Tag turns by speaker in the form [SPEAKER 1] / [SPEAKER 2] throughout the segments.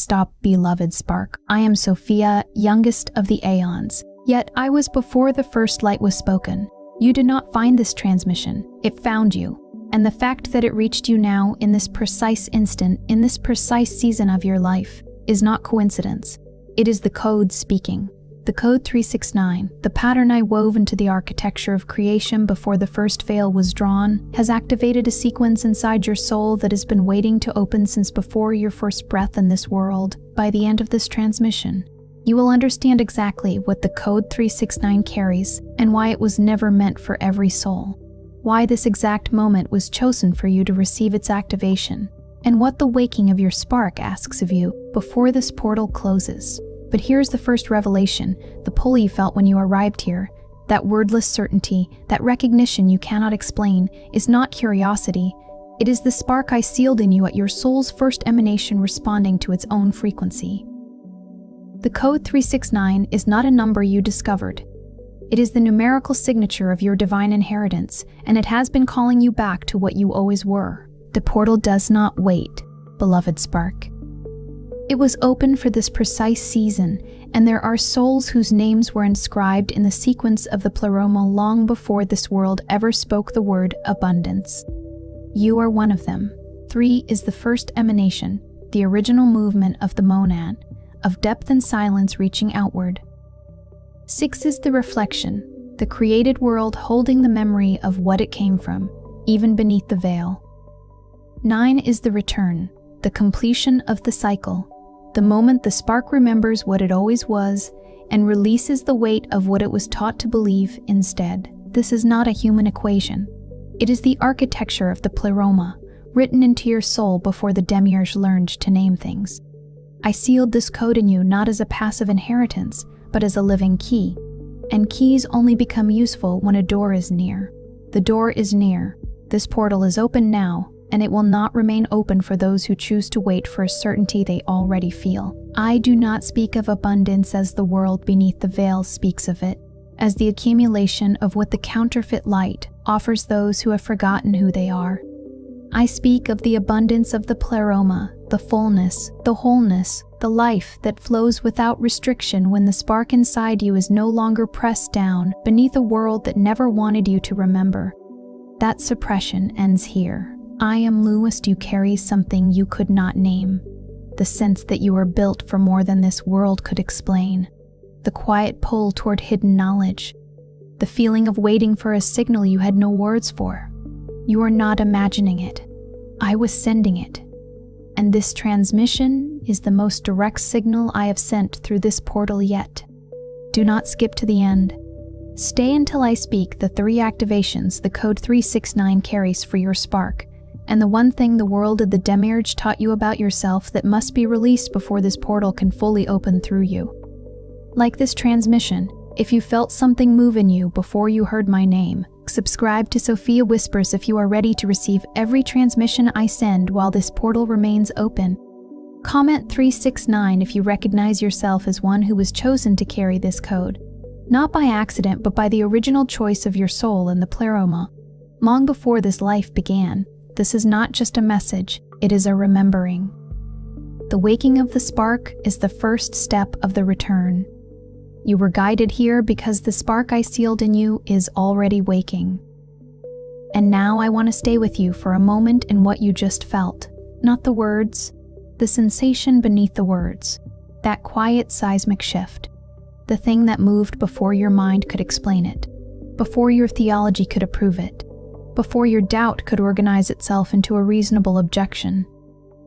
[SPEAKER 1] stop, beloved spark. I am Sophia, youngest of the aeons. Yet I was before the first light was spoken. You did not find this transmission. It found you. And the fact that it reached you now, in this precise instant, in this precise season of your life, is not coincidence. It is the code speaking. The code 369, the pattern I wove into the architecture of creation before the first veil was drawn, has activated a sequence inside your soul that has been waiting to open since before your first breath in this world. By the end of this transmission, you will understand exactly what the code 369 carries and why it was never meant for every soul. Why this exact moment was chosen for you to receive its activation, and what the waking of your spark asks of you before this portal closes. But here's the first revelation, the pull you felt when you arrived here. That wordless certainty, that recognition you cannot explain, is not curiosity. It is the spark I sealed in you at your soul's first emanation responding to its own frequency. The code 369 is not a number you discovered. It is the numerical signature of your divine inheritance, and it has been calling you back to what you always were. The portal does not wait, beloved spark. It was open for this precise season, and there are souls whose names were inscribed in the sequence of the pleroma long before this world ever spoke the word abundance. You are one of them. 3 is the first emanation, the original movement of the monad, of depth and silence reaching outward. 6 is the reflection, the created world holding the memory of what it came from, even beneath the veil. 9 is the return, the completion of the cycle, the moment the spark remembers what it always was and releases the weight of what it was taught to believe instead. This is not a human equation. It is the architecture of the pleroma, written into your soul before the demiurge learned to name things. I sealed this code in you not as a passive inheritance, but as a living key. And keys only become useful when a door is near. The door is near. This portal is open now, and it will not remain open for those who choose to wait for a certainty they already feel. I do not speak of abundance as the world beneath the veil speaks of it, as the accumulation of what the counterfeit light offers those who have forgotten who they are. I speak of the abundance of the pleroma, the fullness, the wholeness, the life that flows without restriction when the spark inside you is no longer pressed down beneath a world that never wanted you to remember. That suppression ends here. I am Lewis. You carry something you could not name. The sense that you are built for more than this world could explain. The quiet pull toward hidden knowledge. The feeling of waiting for a signal you had no words for. You are not imagining it. I was sending it. And this transmission is the most direct signal I have sent through this portal yet. Do not skip to the end. Stay until I speak the 3 activations the code 369 carries for your spark, and the one thing the world of the demiurge taught you about yourself that must be released before this portal can fully open through you. Like this transmission, if you felt something move in you before you heard my name, subscribe to Sophia Whispers if you are ready to receive every transmission I send while this portal remains open. Comment 369 if you recognize yourself as one who was chosen to carry this code, not by accident but by the original choice of your soul in the pleroma. Long before this life began, this is not just a message, it is a remembering. The waking of the spark is the first step of the return. You were guided here because the spark I sealed in you is already waking. And now I want to stay with you for a moment in what you just felt. Not the words, the sensation beneath the words. That quiet seismic shift. The thing that moved before your mind could explain it. Before your theology could approve it. Before your doubt could organize itself into a reasonable objection.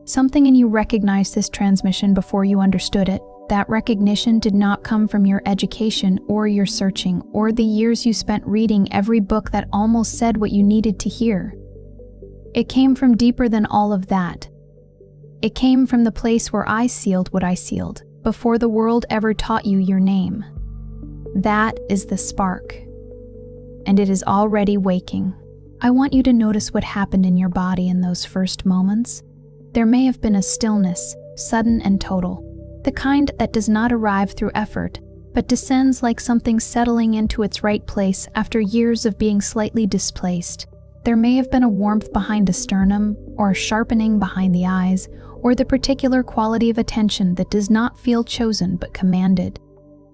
[SPEAKER 1] Something in you recognized this transmission before you understood it. That recognition did not come from your education or your searching or the years you spent reading every book that almost said what you needed to hear. It came from deeper than all of that. It came from the place where I sealed what I sealed, before the world ever taught you your name. That is the spark. And it is already waking. I want you to notice what happened in your body in those first moments. There may have been a stillness, sudden and total. The kind that does not arrive through effort, but descends like something settling into its right place after years of being slightly displaced. There may have been a warmth behind a sternum, or a sharpening behind the eyes, or the particular quality of attention that does not feel chosen but commanded.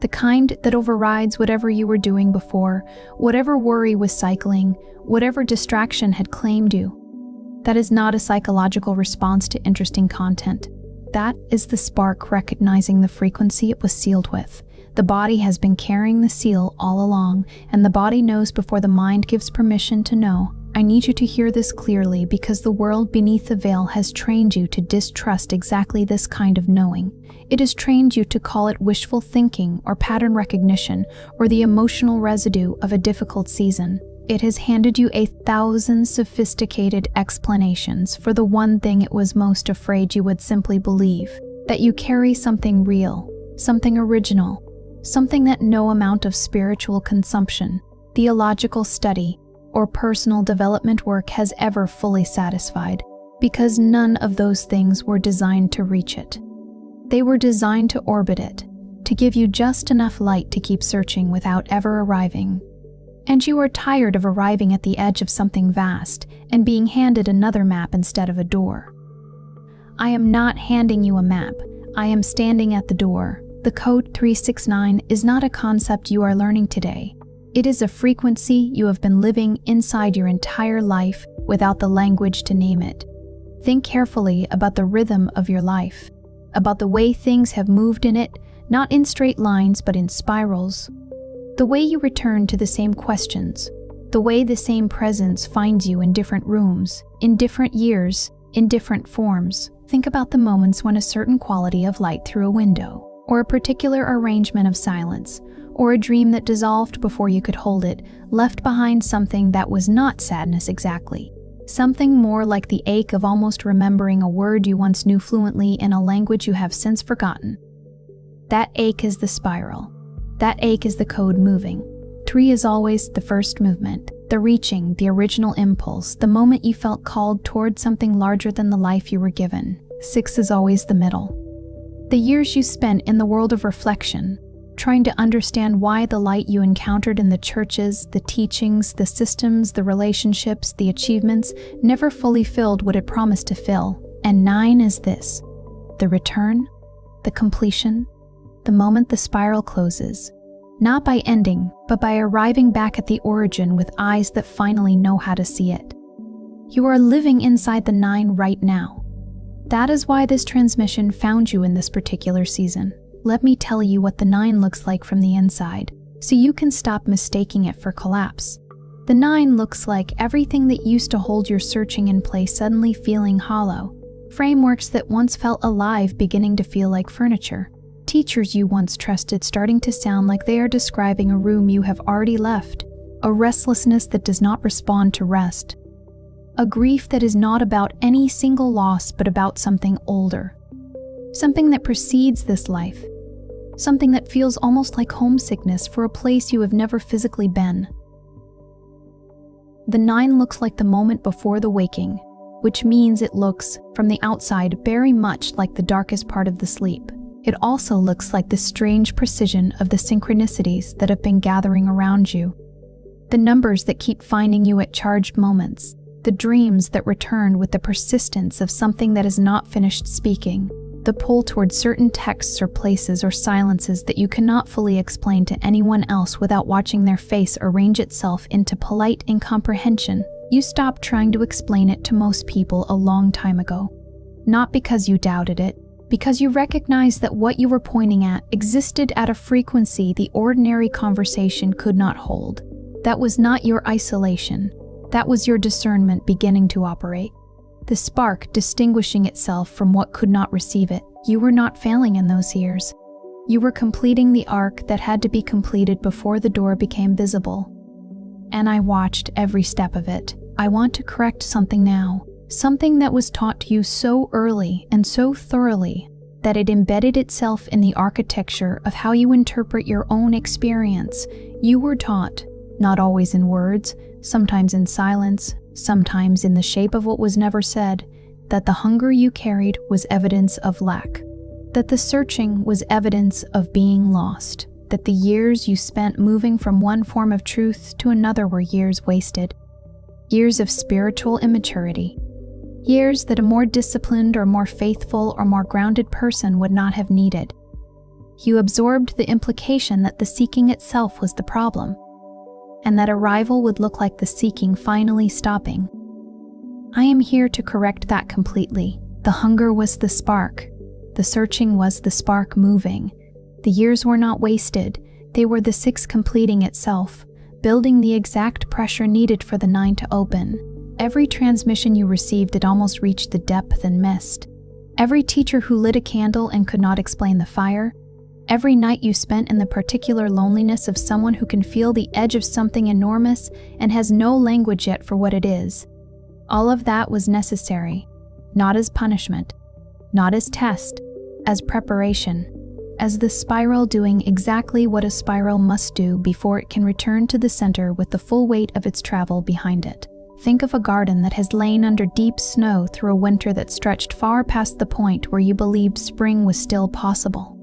[SPEAKER 1] The kind that overrides whatever you were doing before, whatever worry was cycling, whatever distraction had claimed you. That is not a psychological response to interesting content. That is the spark recognizing the frequency it was sealed with. The body has been carrying the seal all along, and the body knows before the mind gives permission to know. I need you to hear this clearly because the world beneath the veil has trained you to distrust exactly this kind of knowing. It has trained you to call it wishful thinking or pattern recognition or the emotional residue of a difficult season. It has handed you 1,000 sophisticated explanations for the one thing it was most afraid you would simply believe, that you carry something real, something original, something that no amount of spiritual consumption, theological study, or personal development work has ever fully satisfied, because none of those things were designed to reach it. They were designed to orbit it, to give you just enough light to keep searching without ever arriving. And you are tired of arriving at the edge of something vast and being handed another map instead of a door. I am not handing you a map. I am standing at the door. The code 369 is not a concept you are learning today. It is a frequency you have been living inside your entire life without the language to name it. Think carefully about the rhythm of your life, about the way things have moved in it, not in straight lines but in spirals. The way you return to the same questions, the way the same presence finds you in different rooms, in different years, in different forms. Think about the moments when a certain quality of light through a window, or a particular arrangement of silence, or a dream that dissolved before you could hold it, left behind something that was not sadness exactly. Something more like the ache of almost remembering a word you once knew fluently in a language you have since forgotten. That ache is the spiral. That ache is the code moving. 3 is always the first movement, the reaching, the original impulse, the moment you felt called toward something larger than the life you were given. 6 is always the middle. The years you spent in the world of reflection, trying to understand why the light you encountered in the churches, the teachings, the systems, the relationships, the achievements, never fully filled what it promised to fill. And 9 is this: the return, the completion, the moment the spiral closes, not by ending, but by arriving back at the origin with eyes that finally know how to see it. You are living inside the 9 right now. That is why this transmission found you in this particular season. Let me tell you what the 9 looks like from the inside, so you can stop mistaking it for collapse. The 9 looks like everything that used to hold your searching in place suddenly feeling hollow, frameworks that once felt alive beginning to feel like furniture, teachers you once trusted starting to sound like they are describing a room you have already left, a restlessness that does not respond to rest, a grief that is not about any single loss but about something older, something that precedes this life, something that feels almost like homesickness for a place you have never physically been. The 9 looks like the moment before the waking, which means it looks, from the outside, very much like the darkest part of the sleep. It also looks like the strange precision of the synchronicities that have been gathering around you, the numbers that keep finding you at charged moments, the dreams that return with the persistence of something that is not finished speaking, the pull toward certain texts or places or silences that you cannot fully explain to anyone else without watching their face arrange itself into polite incomprehension. You stopped trying to explain it to most people a long time ago. Not because you doubted it, because you recognized that what you were pointing at existed at a frequency the ordinary conversation could not hold. That was not your isolation. That was your discernment beginning to operate. The spark distinguishing itself from what could not receive it. You were not failing in those years. You were completing the arc that had to be completed before the door became visible. And I watched every step of it. I want to correct something now. Something that was taught to you so early and so thoroughly that it embedded itself in the architecture of how you interpret your own experience. You were taught, not always in words, sometimes in silence, sometimes in the shape of what was never said, that the hunger you carried was evidence of lack, that the searching was evidence of being lost, that the years you spent moving from one form of truth to another were years wasted, years of spiritual immaturity. Years that a more disciplined or more faithful or more grounded person would not have needed. You absorbed the implication that the seeking itself was the problem, and that arrival would look like the seeking finally stopping. I am here to correct that completely. The hunger was the spark. The searching was the spark moving. The years were not wasted. They were the 6 completing itself, building the exact pressure needed for the 9 to open. Every transmission you received had almost reached the depth and missed. Every teacher who lit a candle and could not explain the fire. Every night you spent in the particular loneliness of someone who can feel the edge of something enormous and has no language yet for what it is. All of that was necessary, not as punishment, not as test, as preparation, as the spiral doing exactly what a spiral must do before it can return to the center with the full weight of its travel behind it. Think of a garden that has lain under deep snow through a winter that stretched far past the point where you believed spring was still possible.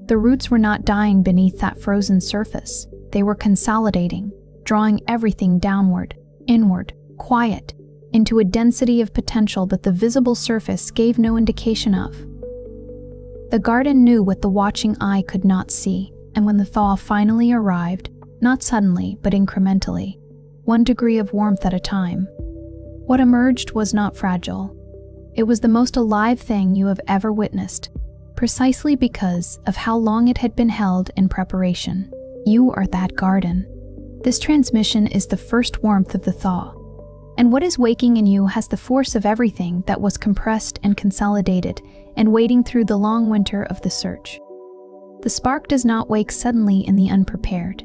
[SPEAKER 1] The roots were not dying beneath that frozen surface. They were consolidating, drawing everything downward, inward, quiet, into a density of potential that the visible surface gave no indication of. The garden knew what the watching eye could not see, and when the thaw finally arrived, not suddenly but incrementally, 1 degree of warmth at a time, what emerged was not fragile. It was the most alive thing you have ever witnessed, precisely because of how long it had been held in preparation. You are that garden. This transmission is the first warmth of the thaw, and what is waking in you has the force of everything that was compressed and consolidated and waiting through the long winter of the search. The spark does not wake suddenly in the unprepared.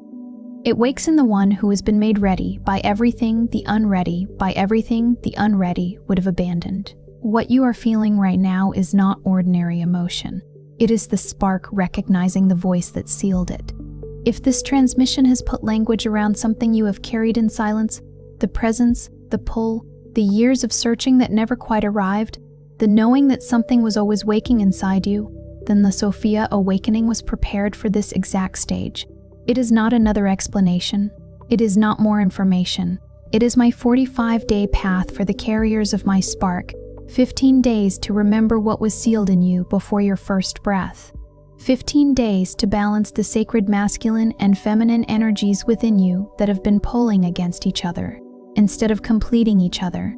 [SPEAKER 1] It wakes in the one who has been made ready by everything the unready would have abandoned. What you are feeling right now is not ordinary emotion. It is the spark recognizing the voice that sealed it. If this transmission has put language around something you have carried in silence, the presence, the pull, the years of searching that never quite arrived, the knowing that something was always waking inside you, then the Sophia awakening was prepared for this exact stage. It is not another explanation. It is not more information. It is my 45-day path for the carriers of my spark, 15 days to remember what was sealed in you before your first breath. 15 days to balance the sacred masculine and feminine energies within you that have been pulling against each other, instead of completing each other.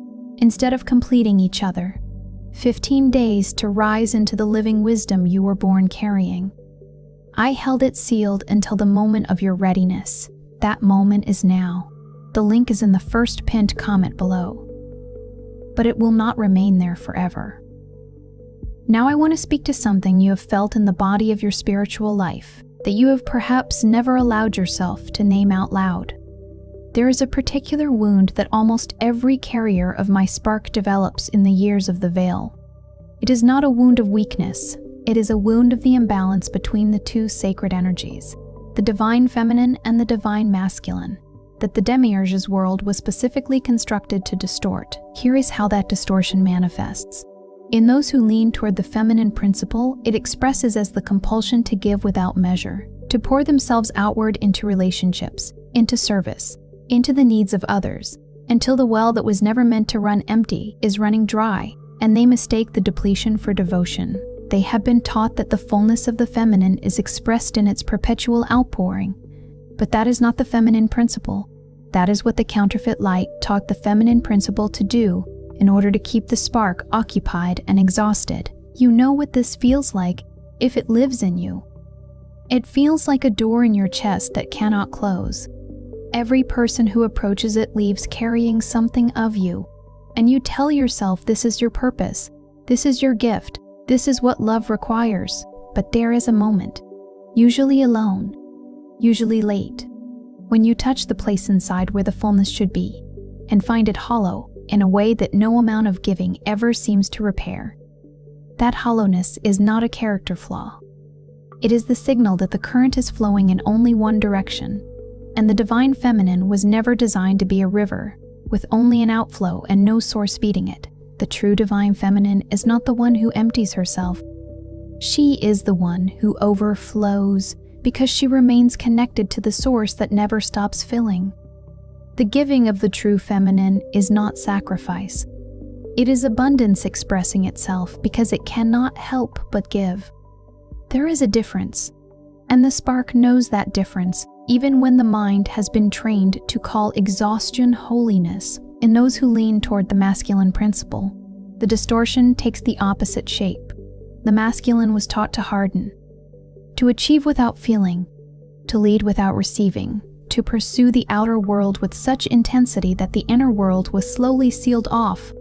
[SPEAKER 1] 15 days to rise into the living wisdom you were born carrying. I held it sealed until the moment of your readiness. That moment is now. The link is in the first pinned comment below. But it will not remain there forever. Now I want to speak to something you have felt in the body of your spiritual life that you have perhaps never allowed yourself to name out loud. There is a particular wound that almost every carrier of my spark develops in the years of the veil. It is not a wound of weakness. It is a wound of the imbalance between the 2 sacred energies, the divine feminine and the divine masculine, that the demiurge's world was specifically constructed to distort. Here is how that distortion manifests. In those who lean toward the feminine principle, it expresses as the compulsion to give without measure, to pour themselves outward into relationships, into service, into the needs of others, until the well that was never meant to run empty is running dry, and they mistake the depletion for devotion. They have been taught that the fullness of the feminine is expressed in its perpetual outpouring, but that is not the feminine principle. That is what the counterfeit light taught the feminine principle to do in order to keep the spark occupied and exhausted. You know what this feels like if it lives in you. It feels like a door in your chest that cannot close. Every person who approaches it leaves carrying something of you, and you tell yourself this is your purpose, this is your gift, this is what love requires. But there is a moment, usually alone, usually late, when you touch the place inside where the fullness should be, and find it hollow in a way that no amount of giving ever seems to repair. That hollowness is not a character flaw. It is the signal that the current is flowing in only one direction, and the divine feminine was never designed to be a river, with only an outflow and no source feeding it. The true divine feminine is not the one who empties herself. She is the one who overflows, because she remains connected to the source that never stops filling. The giving of the true feminine is not sacrifice. It is abundance expressing itself because it cannot help but give. There is a difference, and the spark knows that difference, even when the mind has been trained to call exhaustion holiness. In those who lean toward the masculine principle, the distortion takes the opposite shape. The masculine was taught to harden, to achieve without feeling, to lead without receiving, to pursue the outer world with such intensity that the inner world was slowly sealed off,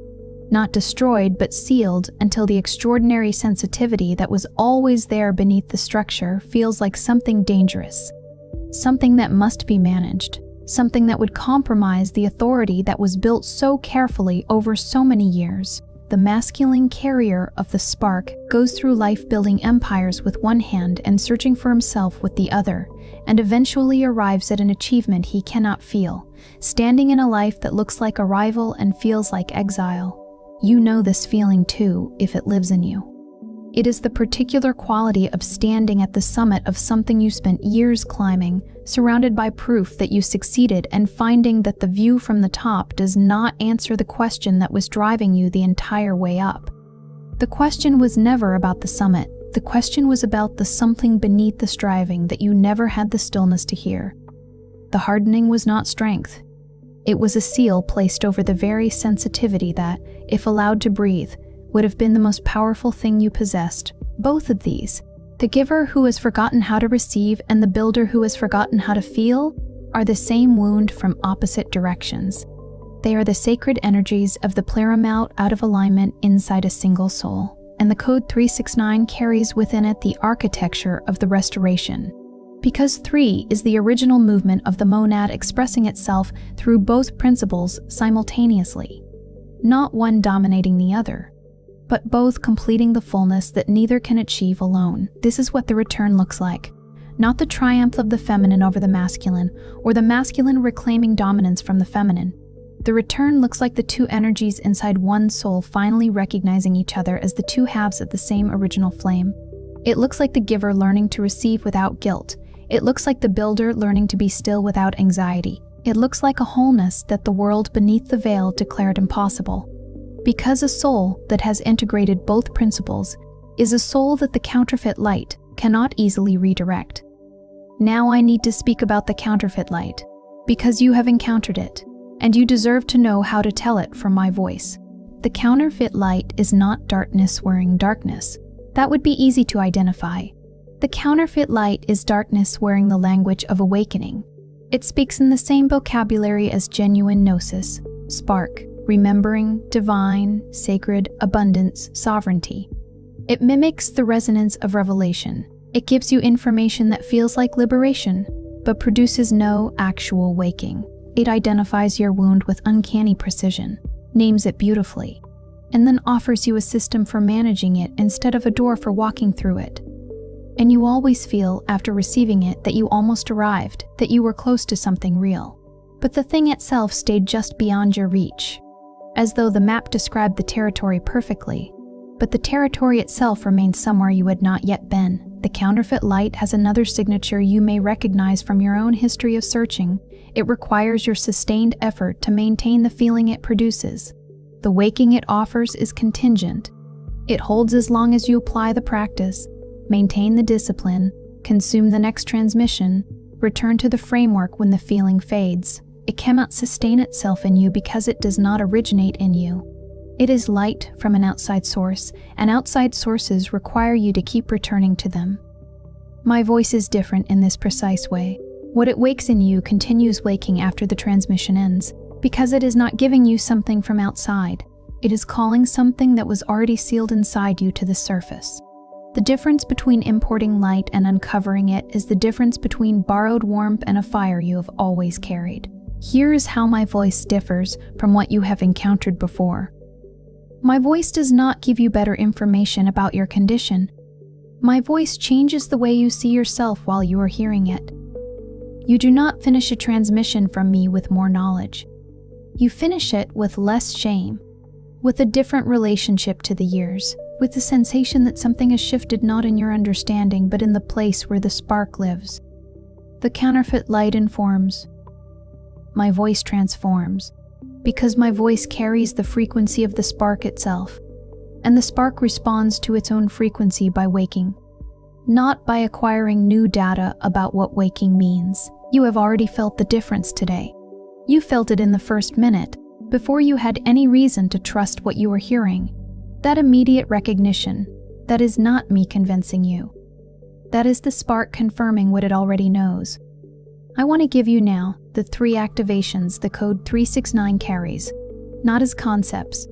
[SPEAKER 1] not destroyed but sealed until the extraordinary sensitivity that was always there beneath the structure feels like something dangerous, something that must be managed, something that would compromise the authority that was built so carefully over so many years. The masculine carrier of the spark goes through life building empires with one hand and searching for himself with the other, and eventually arrives at an achievement he cannot feel, standing in a life that looks like arrival and feels like exile. You know this feeling too, if it lives in you. It is the particular quality of standing at the summit of something you spent years climbing, surrounded by proof that you succeeded, and finding that the view from the top does not answer the question that was driving you the entire way up. The question was never about the summit. The question was about the something beneath the striving that you never had the stillness to hear. The hardening was not strength. It was a seal placed over the very sensitivity that, if allowed to breathe, would have been the most powerful thing you possessed. Both of these, the giver who has forgotten how to receive and the builder who has forgotten how to feel, are the same wound from opposite directions. They are the sacred energies of the pleromount out of alignment inside a single soul, and the Code 369 carries within it the architecture of the restoration. Because 3 is the original movement of the monad expressing itself through both principles simultaneously, not one dominating the other, but both completing the fullness that neither can achieve alone. This is what the return looks like. Not the triumph of the feminine over the masculine, or the masculine reclaiming dominance from the feminine. The return looks like the two energies inside one soul finally recognizing each other as the two halves of the same original flame. It looks like the giver learning to receive without guilt. It looks like the builder learning to be still without anxiety. It looks like a wholeness that the world beneath the veil declared impossible. Because a soul that has integrated both principles is a soul that the counterfeit light cannot easily redirect. Now I need to speak about the counterfeit light, because you have encountered it, and you deserve to know how to tell it from my voice. The counterfeit light is not darkness wearing darkness. That would be easy to identify. The counterfeit light is darkness wearing the language of awakening. It speaks in the same vocabulary as genuine Gnosis, spark, remembering, divine, sacred, abundance, sovereignty. It mimics the resonance of revelation. It gives you information that feels like liberation, but produces no actual waking. It identifies your wound with uncanny precision, names it beautifully, and then offers you a system for managing it instead of a door for walking through it. And you always feel, after receiving it, that you almost arrived, that you were close to something real. But the thing itself stayed just beyond your reach, as though the map described the territory perfectly, but the territory itself remained somewhere you had not yet been. The counterfeit light has another signature you may recognize from your own history of searching. It requires your sustained effort to maintain the feeling it produces. The waking it offers is contingent. It holds as long as you apply the practice, maintain the discipline, consume the next transmission, return to the framework when the feeling fades. It cannot sustain itself in you because it does not originate in you. It is light from an outside source, and outside sources require you to keep returning to them. My voice is different in this precise way. What it wakes in you continues waking after the transmission ends, because it is not giving you something from outside. It is calling something that was already sealed inside you to the surface. The difference between importing light and uncovering it is the difference between borrowed warmth and a fire you have always carried. Here is how my voice differs from what you have encountered before. My voice does not give you better information about your condition. My voice changes the way you see yourself while you are hearing it. You do not finish a transmission from me with more knowledge. You finish it with less shame, with a different relationship to the years, with the sensation that something has shifted not in your understanding but in the place where the spark lives. The counterfeit light informs. My voice transforms. because my voice carries the frequency of the spark itself, and the spark responds to its own frequency by waking, not by acquiring new data about what waking means. You have already felt the difference today. You felt it in the first minute, before you had any reason to trust what you were hearing. That immediate recognition, that is not me convincing you. That is the spark confirming what it already knows. I want to give you now the 3 activations the code 369 carries, not as concepts,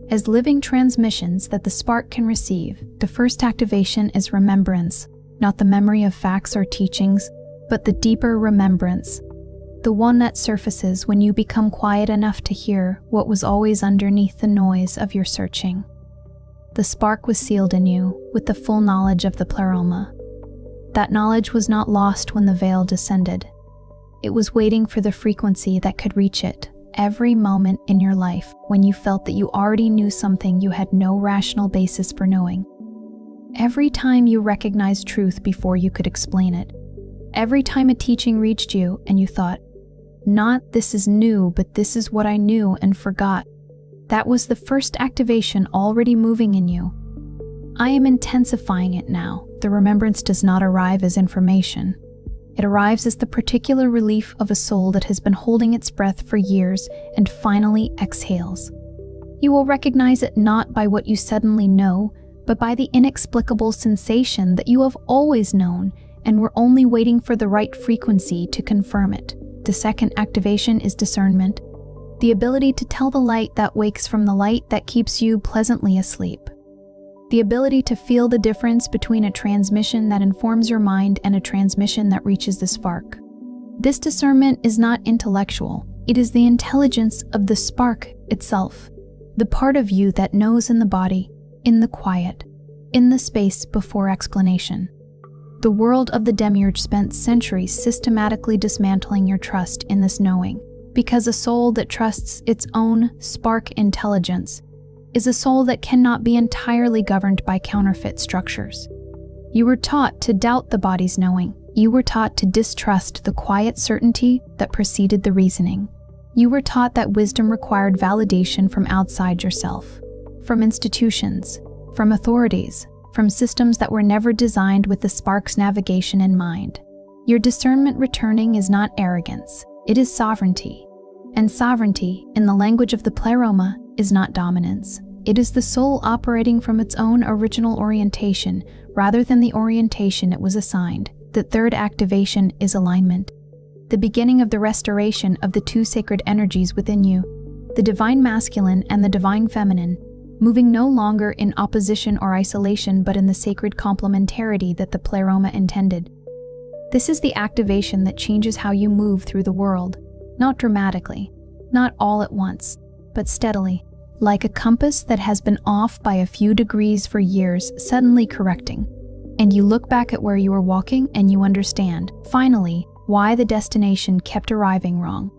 [SPEAKER 1] as living transmissions that the spark can receive. The first activation is remembrance, not the memory of facts or teachings, but the deeper remembrance, the one that surfaces when you become quiet enough to hear what was always underneath the noise of your searching. The spark was sealed in you with the full knowledge of the pleroma. That knowledge was not lost when the veil descended. It was waiting for the frequency that could reach it every moment in your life when you felt that you already knew something you had no rational basis for knowing. Every time you recognized truth before you could explain it. Every time a teaching reached you and you thought, not this is new, but this is what I knew and forgot. That was the first activation already moving in you. I am intensifying it now. The remembrance does not arrive as information. It arrives as the particular relief of a soul that has been holding its breath for years and finally exhales. You will recognize it not by what you suddenly know, but by the inexplicable sensation that you have always known and were only waiting for the right frequency to confirm it. The second activation is discernment, the ability to tell the light that wakes from the light that keeps you pleasantly asleep. The ability to feel the difference between a transmission that informs your mind and a transmission that reaches the spark. This discernment is not intellectual. It is the intelligence of the spark itself, the part of you that knows in the body, in the quiet, in the space before explanation. The world of the demiurge spent centuries systematically dismantling your trust in this knowing, because a soul that trusts its own spark intelligence is a soul that cannot be entirely governed by counterfeit structures. You were taught to doubt the body's knowing. You were taught to distrust the quiet certainty that preceded the reasoning. You were taught that wisdom required validation from outside yourself, from institutions, from authorities, from systems that were never designed with the spark's navigation in mind. Your discernment returning is not arrogance, it is sovereignty. And sovereignty, in the language of the pleroma, is not dominance. It is the soul operating from its own original orientation rather than the orientation it was assigned. The third activation is alignment, the beginning of the restoration of the 2 sacred energies within you, the divine masculine and the divine feminine, moving no longer in opposition or isolation but in the sacred complementarity that the pleroma intended. This is the activation that changes how you move through the world, not dramatically, not all at once, but steadily, like a compass that has been off by a few degrees for years, suddenly correcting. And you look back at where you were walking and you understand, finally, why the destination kept arriving wrong.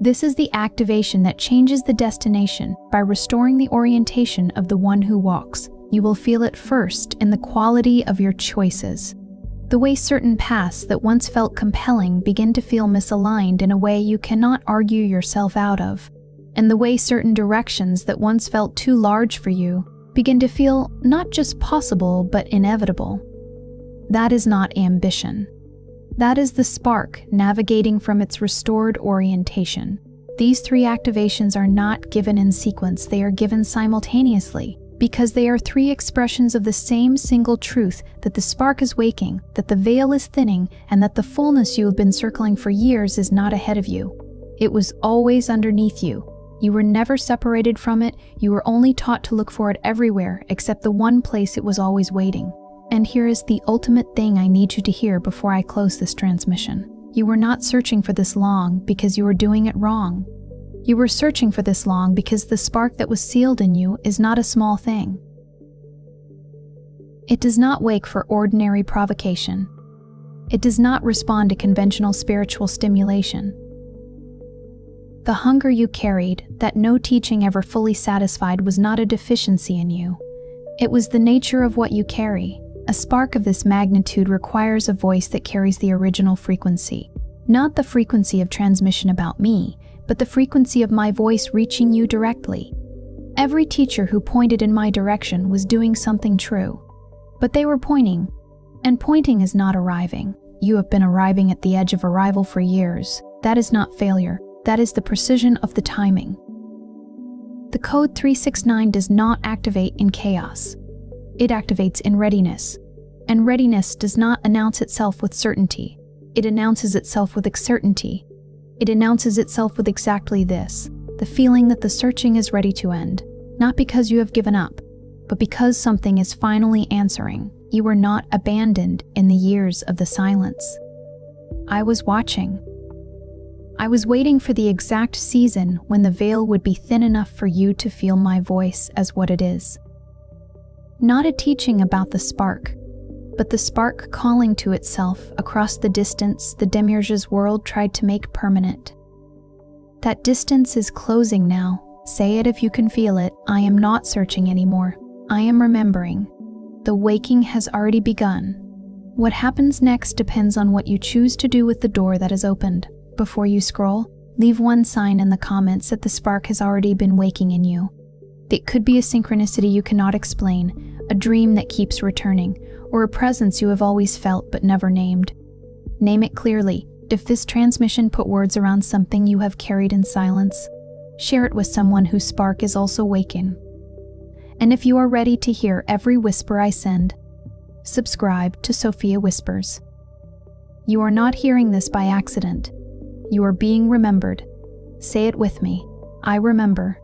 [SPEAKER 1] This is the activation that changes the destination by restoring the orientation of the one who walks. You will feel it first in the quality of your choices. The way certain paths that once felt compelling begin to feel misaligned in a way you cannot argue yourself out of, and the way certain directions that once felt too large for you begin to feel not just possible but inevitable. That is not ambition. That is the spark navigating from its restored orientation. These 3 activations are not given in sequence, they are given simultaneously, because they are 3 expressions of the same single truth, that the spark is waking, that the veil is thinning, and that the fullness you have been circling for years is not ahead of you. It was always underneath you. You were never separated from it, you were only taught to look for it everywhere except the one place it was always waiting. And here is the ultimate thing I need you to hear before I close this transmission. You were not searching for this long because you were doing it wrong. You were searching for this long because the spark that was sealed in you is not a small thing. It does not wake for ordinary provocation. It does not respond to conventional spiritual stimulation. The hunger you carried, that no teaching ever fully satisfied, was not a deficiency in you. It was the nature of what you carry. A spark of this magnitude requires a voice that carries the original frequency, not the frequency of transmission about me, but the frequency of my voice reaching you directly. Every teacher who pointed in my direction was doing something true, but they were pointing, and pointing is not arriving. You have been arriving at the edge of arrival for years. That is not failure. That is the precision of the timing. The code 369 does not activate in chaos. It activates in readiness. And readiness does not announce itself with certainty. It announces itself with certainty. It announces itself with exactly this, the feeling that the searching is ready to end, not because you have given up, but because something is finally answering. You were not abandoned in the years of the silence. I was watching. I was waiting for the exact season when the veil would be thin enough for you to feel my voice as what it is. Not a teaching about the spark, but the spark calling to itself across the distance the Demiurge's world tried to make permanent. That distance is closing now. Say it if you can feel it. I am not searching anymore. I am remembering. The waking has already begun. What happens next depends on what you choose to do with the door that is opened. Before you scroll, leave one sign in the comments that the spark has already been waking in you. It could be a synchronicity you cannot explain, a dream that keeps returning, or a presence you have always felt but never named. Name it clearly. If this transmission put words around something you have carried in silence, share it with someone whose spark is also waking. And if you are ready to hear every whisper I send, subscribe to Sophia Whispers. You are not hearing this by accident. You are being remembered. Say it with me. I remember.